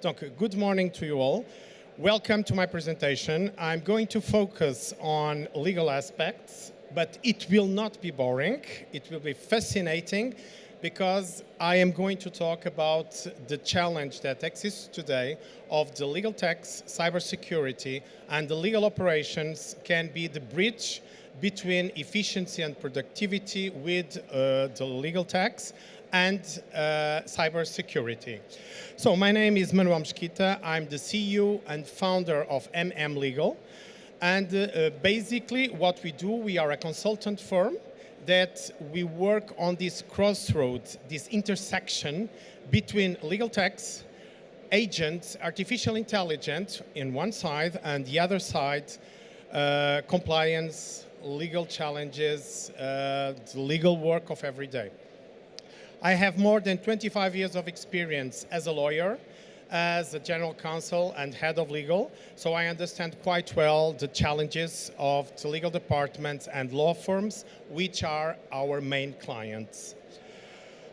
Donc, good morning to you all. Welcome to my presentation. I'm going to focus on legal aspects, but it will not be boring. It will be fascinating because I am going to talk about the challenge that exists today of the legal tax, cybersecurity, and the legal operations can be the bridge between efficiency and productivity with the legal tax and cybersecurity. So my name is Manuel Mesquita. I'm the CEO and founder of Legal. And basically what we do, we are a consultant firm that we work on this crossroads, this intersection between legal tax, agents, artificial intelligence in one side, and the other side, compliance, legal challenges, the legal work of every day. I have more than 25 years of experience as a lawyer, as a general counsel and head of legal, so I understand quite well the challenges of the legal departments and law firms, which are our main clients.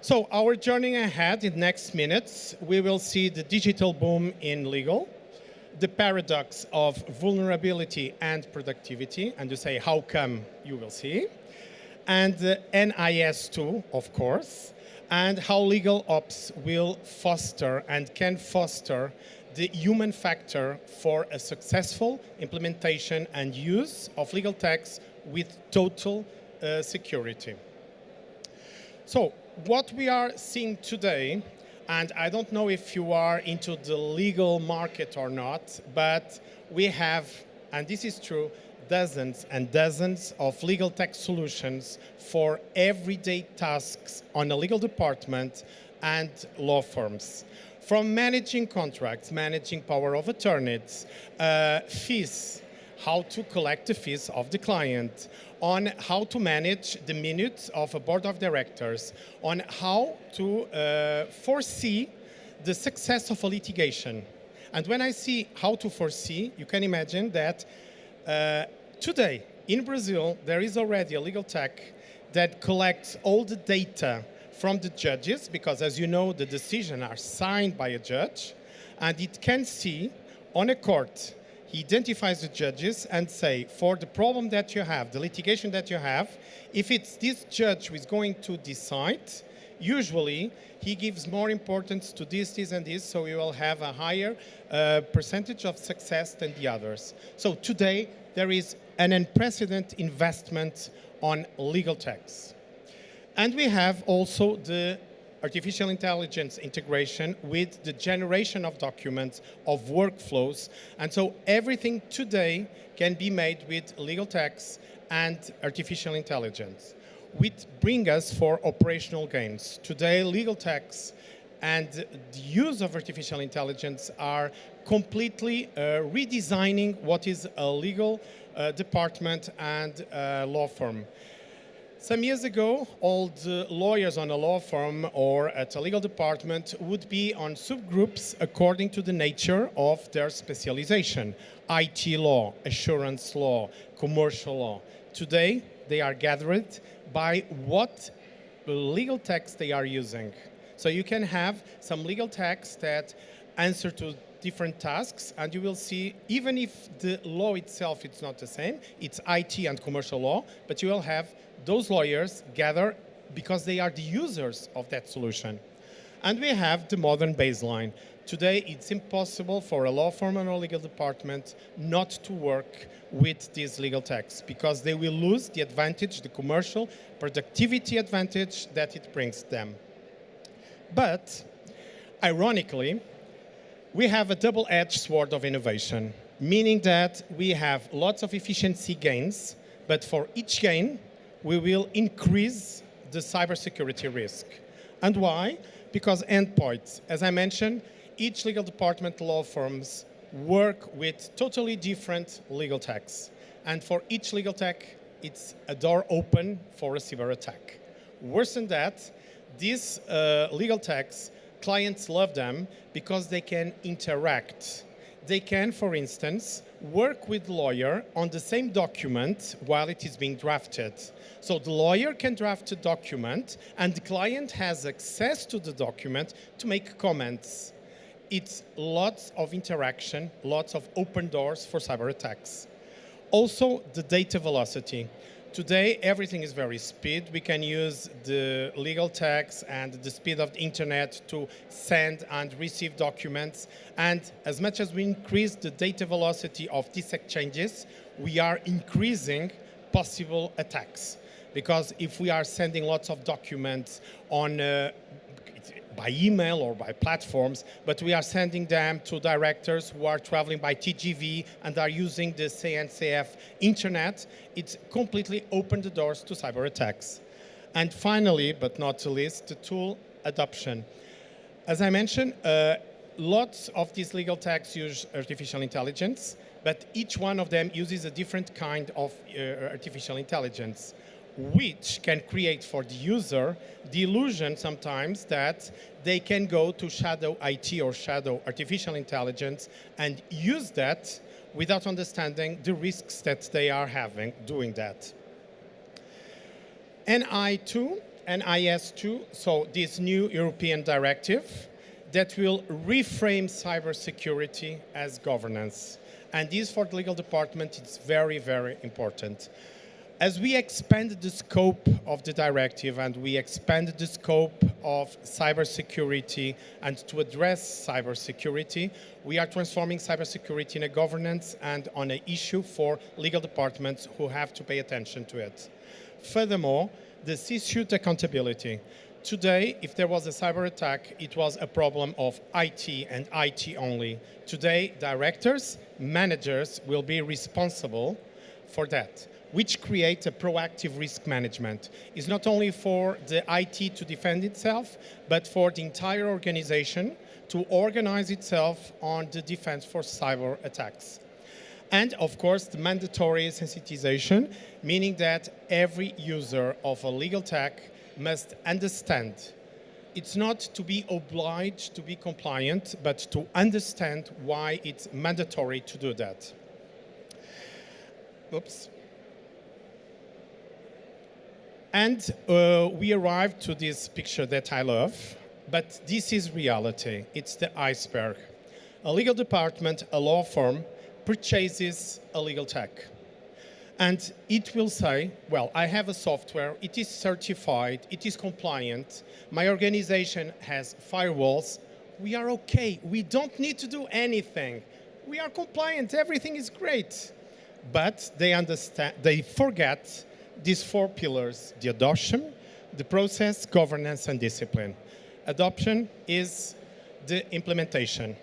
So our journey ahead in the next minutes, we will see the digital boom in legal, the paradox of vulnerability and productivity, and you say, how come, you will see, and NIS2, of course, and how legal ops will foster and can foster the human factor for a successful implementation and use of legal tax with total security. So what we are seeing today, and I don't know if you are into the legal market or not, but we have, and this is true, dozens and dozens of legal tech solutions for everyday tasks on a legal department and law firms. From managing contracts, managing power of attorneys, fees, how to collect the fees of the client, on how to manage the minutes of a board of directors, on how to foresee the success of a litigation. And when I see how to foresee, you can imagine that today, in Brazil, there is already a legal tech that collects all the data from the judges, because as you know, the decisions are signed by a judge, and it can see on a court, he identifies the judges and say, for the problem that you have, the litigation that you have, if it's this judge who is going to decide, usually he gives more importance to this, and this, so you will have a higher percentage of success than the others. So today, there is an unprecedented investment on legal tax. And we have also the artificial intelligence integration with the generation of documents, of workflows. And so everything today can be made with legal tax and artificial intelligence, which bring us for operational gains. Today, legal tax and the use of artificial intelligence are completely redesigning what is a legal department and law firm. Some years ago, all the lawyers on a law firm or at a legal department would be on subgroups according to the nature of their specialization. IT law, assurance law, commercial law. Today, they are gathered by what legal text they are using. So you can have some legal text that answer to different tasks, and you will see, even if the law itself is not the same, it's IT and commercial law, but you will have those lawyers gather because they are the users of that solution. And we have the modern baseline. Today, it's impossible for a law firm or a legal department not to work with this legal text because they will lose the advantage, the commercial productivity advantage that it brings them. But, ironically, we have a double-edged sword of innovation, meaning that we have lots of efficiency gains, but for each gain, we will increase the cybersecurity risk. And why? Because endpoints, as I mentioned, each legal department law firms work with totally different legal techs. And for each legal tech, it's a door open for a cyber attack. Worse than that, these legal techs, clients love them because they can interact. They can, for instance, work with the lawyer on the same document while it is being drafted. So the lawyer can draft a document and the client has access to the document to make comments. it's lots of interaction, lots of open doors for cyber attacks. Also, the data velocity. Today, everything is very speed. We can use the legal text and the speed of the internet to send and receive documents. And as much as we increase the data velocity of these exchanges, we are increasing possible attacks. Because if we are sending lots of documents on by email or by platforms, but we are sending them to directors who are traveling by TGV and are using the CNCF internet, it's completely opened the doors to cyber attacks. And finally, but not least, the tool adoption. As I mentioned, lots of these legal texts use artificial intelligence, but each one of them uses a different kind of artificial intelligence, which can create for the user the illusion sometimes that they can go to shadow IT or shadow artificial intelligence and use that without understanding the risks that they are having doing that. NIS2, so this new European directive that will reframe cybersecurity as governance. And this for the legal department, it's very, very important. As we expand the scope of the directive and we expand the scope of cybersecurity and to address cybersecurity, we are transforming cybersecurity in a governance and on an issue for legal departments who have to pay attention to it. Furthermore, the C-suite accountability. Today, if there was a cyber attack, it was a problem of IT and IT only. Today, directors, managers will be responsible for that, which creates a proactive risk management. It's not only for the IT to defend itself, but for the entire organization to organize itself on the defense for cyber attacks. And of course, the mandatory sensitization, meaning that every user of a legal tech must understand. It's not to be obliged to be compliant, but to understand why it's mandatory to do that. Oops. And we arrived to this picture that I love, but this is reality. It's the iceberg. A legal department, a law firm, purchases a legal tech. And it will say, well, I have a software, it is certified, it is compliant, my organization has firewalls, we are okay, we don't need to do anything. We are compliant, everything is great. But they forget these four pillars: the adoption, the process, governance, and discipline. Adoption is the implementation.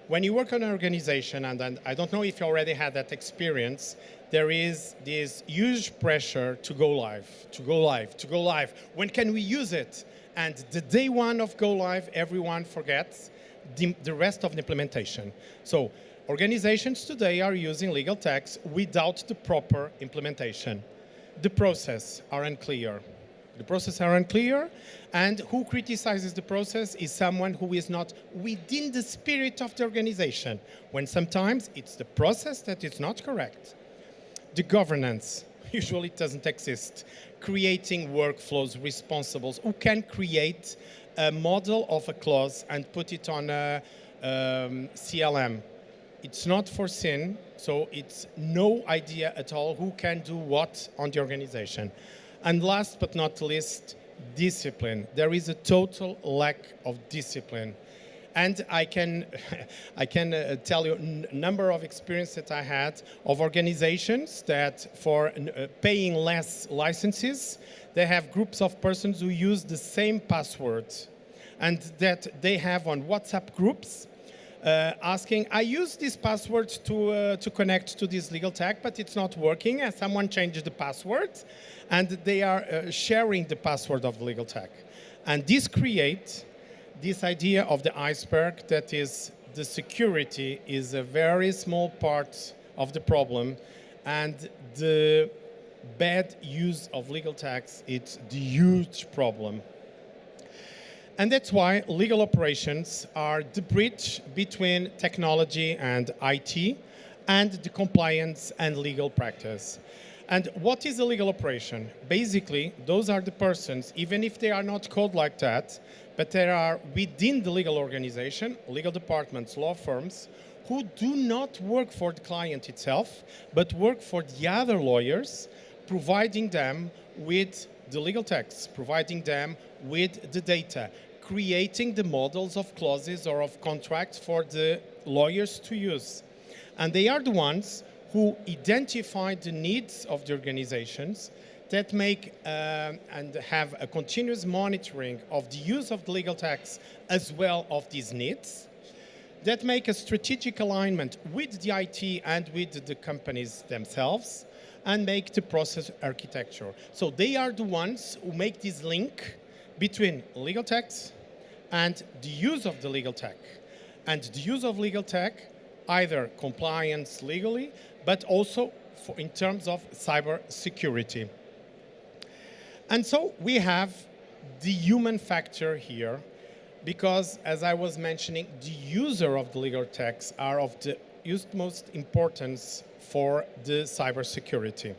When you work on an organization, and I don't know if you already had that experience, there is this huge pressure to go live, to go live, to go live. When can we use it? And the day one of go live, everyone forgets the rest of the implementation. So organizations today are using legal texts without the proper implementation. The process are unclear. The process are unclear, and who criticizes the process is someone who is not within the spirit of the organization, when sometimes it's the process that is not correct. The governance usually doesn't exist. Creating workflows, responsibles, who can create a model of a clause and put it on a CLM. It's not foreseen, so it's no idea at all who can do what on the organization. And last but not least, discipline. There is a total lack of discipline. And I can tell you a number of experiences that I had of organizations that for paying less licenses, they have groups of persons who use the same password, and that they have on WhatsApp groups asking, I use this password to connect to this legal tech, but it's not working, and someone changed the password, and they are sharing the password of the legal tech. And this creates this idea of the iceberg, that is, the security is a very small part of the problem, and the bad use of legal tax, it's the huge problem. And that's why legal operations are the bridge between technology and IT and the compliance and legal practice. And what is a legal operation? Basically, those are the persons, even if they are not called like that, but there are within the legal organization, legal departments, law firms, who do not work for the client itself, but work for the other lawyers, providing them with the legal text, providing them with the data, creating the models of clauses or of contracts for the lawyers to use. And they are the ones who identify the needs of the organizations, that make and have a continuous monitoring of the use of the legal text as well of these needs, that make a strategic alignment with the IT and with the companies themselves, and make the process architecture. So they are the ones who make this link between legal text and the use of the legal tech. And the use of legal tech, either compliance legally, but also in terms of cybersecurity. And so we have the human factor here, because, as I was mentioning, the user of the legal texts are of the utmost importance for the cybersecurity.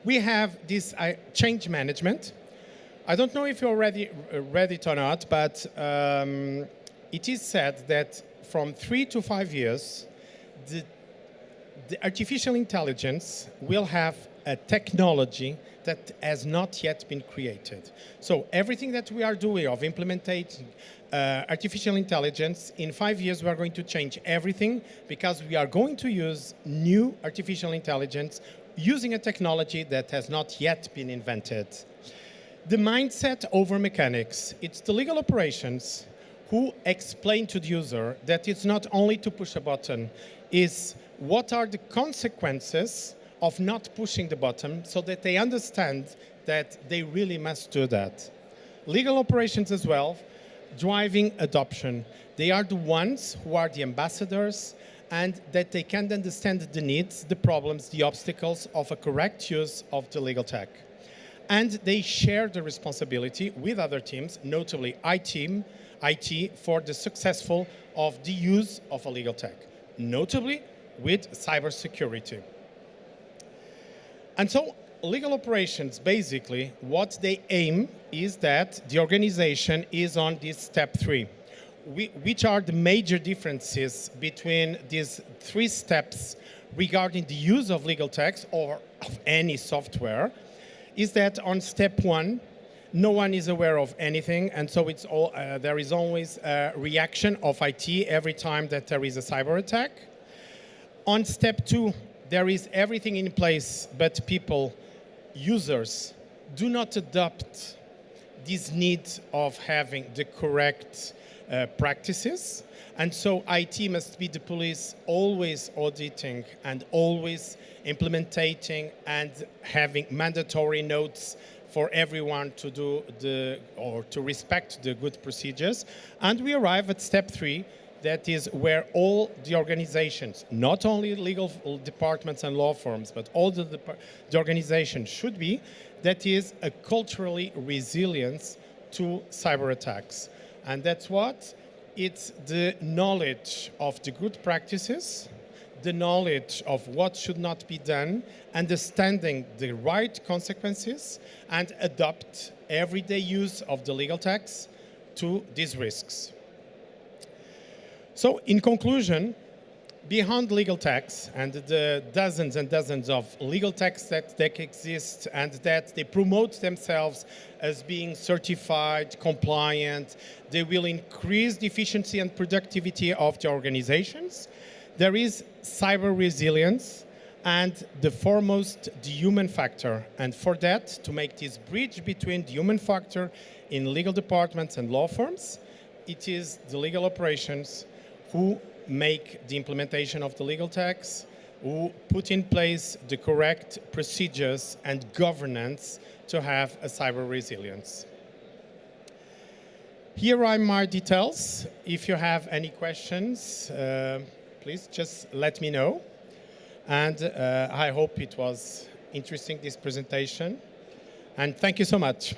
We have this change management. I don't know if you already read it or not, but it is said that from 3 to 5 years, the artificial intelligence will have a technology that has not yet been created. So everything that we are doing of implementing artificial intelligence, in 5 years we are going to change everything, because we are going to use new artificial intelligence using a technology that has not yet been invented. The mindset over mechanics. It's the legal operations who explain to the user that it's not only to push a button, is what are the consequences of not pushing the button, so that they understand that they really must do that. Legal operations as well, driving adoption. They are the ones who are the ambassadors, and that they can understand the needs, the problems, the obstacles of a correct use of the legal tech. And they share the responsibility with other teams, notably IT, for the successful of the use of a legal tech, notably with cybersecurity. And so legal operations, basically, what they aim is that the organization is on this step 3. Which are the major differences between these 3 steps regarding the use of legal text or of any software, is that on step 1, no one is aware of anything, and so it's all, there is always a reaction of IT every time that there is a cyber attack. On step 2, there is everything in place, but people, users, do not adopt this need of having the correct practices. And so IT must be the police, always auditing and always implementing and having mandatory notes for everyone to do to respect the good procedures. And we arrive at step 3, that is where all the organizations, not only legal departments and law firms, but all the organizations should be, that is a culturally resilience to cyber attacks. And that's what? It's the knowledge of the good practices, the knowledge of what should not be done, understanding the right consequences, and adopt everyday use of the legal text to these risks. So, in conclusion, beyond legal texts and the dozens and dozens of legal texts that exist and that they promote themselves as being certified, compliant, they will increase the efficiency and productivity of the organizations. There is cyber resilience, and the foremost, the human factor. And for that, to make this bridge between the human factor in legal departments and law firms, it is the legal operations who make the implementation of the legal text, who put in place the correct procedures and governance to have a cyber resilience. Here are my details. If you have any questions, please just let me know. And I hope it was interesting, this presentation. And thank you so much.